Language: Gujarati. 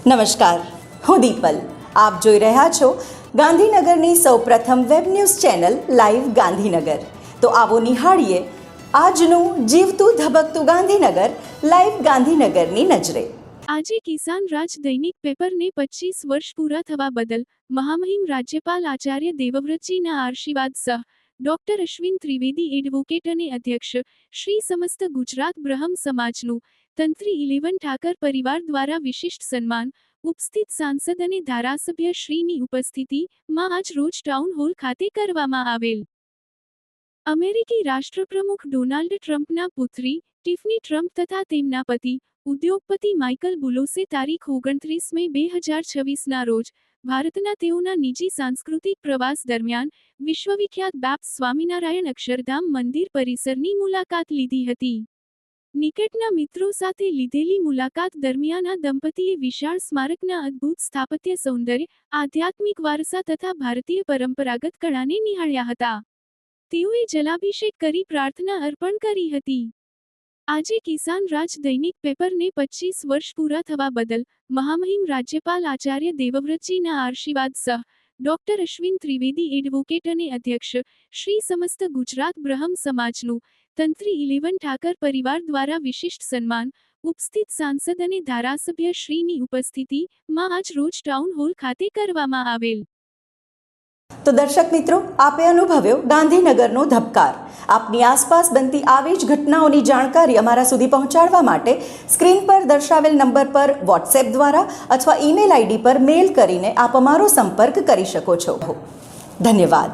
નમસ્કાર, હું દીપલ. આપ જોઈ રહ્યા છો ગાંધીનગરની સૌપ્રથમ web news channel live Gandhinagar. તો આવો નિહાળીએ આજનું જીવતું ધબકતું ગાંધીનગર લાઈવ ગાંધીનગરની નજરે. આજે કિસાન રાજ દૈનિક પેપરને 25 વર્ષ પૂરા થવા બદલ મહામહિમ રાજ્યપાલ આચાર્ય દેવવ્રતજીના આશીર્વાદ સહ ડોક્ટર અશ્વિન ત્રિવેદી એડવોકેટ અને અધ્યક્ષ શ્રી સમસ્ત ગુજરાત બ્રહ્મ સમાજનું તંત્રી 11 ઠાકર પરિવાર દ્વારા વિશિષ્ટ સન્માન ઉપસ્થિત સાંસદ અને ધારાસભ્ય શ્રીની ઉપસ્થિતિમાં આજ રોજ ટાઉન હોલ ખાતે કરવામાં આવેલ. અમેરિકી રાષ્ટ્રપ્રમુખ ડોનાલ્ડ ટ્રમ્પના પુત્રી ટિફની ટ્રમ્પ તથા તેમના પતિ ઉદ્યોગપતિ માઇકલ બુલોસે તારીખ 29 મે 2026ના રોજ ભારતના તેઓના નિજી સાંસ્કૃતિક પ્રવાસ દરમિયાન વિશ્વવિખ્યાત બાપ્સ સ્વામિનારાયણ અક્ષરધામ મંદિર પરિસરની મુલાકાત લીધી હતી. નિકટના મિત્રો સાથે લીધેલી મુલાકાત દરમિયાન આ દંપતીએ વિશાળ સ્મારકના અદ્ભુત સ્થાપત્ય સૌંદર્ય, આધ્યાત્મિક વારસા તથા ભારતીય પરંપરાગત કળાને નિહાળ્યા હતા. તેઓએ જલાભિષેક કરી પ્રાર્થના અર્પણ કરી હતી. આજે કિસાન રાજ દૈનિક પેપરને 25 વર્ષ પૂરા થવા બદલ મહામહિમ રાજ્યપાલ આચાર્ય દેવવ્રતજીના આશીર્વાદ સહ ડોક્ટર અશ્વિન ત્રિવેદી એડવોકેટ અને અધ્યક્ષ શ્રી સમસ્ત ગુજરાત બ્રહ્મ સમાજનું તંત્રી 11 ઠાકર પરિવાર દ્વારા વિશિષ્ટ સન્માન ઉપસ્થિત સાંસદ અને ધારાસભ્ય શ્રીની ઉપસ્થિતિમાં આજ રોજ ટાઉન હોલ ખાતે કરવામાં આવેલ. તો દર્શક મિત્રો, આપે અનુભવ્યો ગાંધીનગરનો ધબકાર. આપની આસપાસ બનતી આવી જ ઘટનાઓની જાણકારી અમારા સુધી પહોંચાડવા માટે સ્ક્રીન પર દર્શાવેલ નંબર પર વોટ્સએપ દ્વારા અથવા ઈમેલ આઈડી પર મેલ કરીને આપ અમારો સંપર્ક કરી શકો છો. ધન્યવાદ.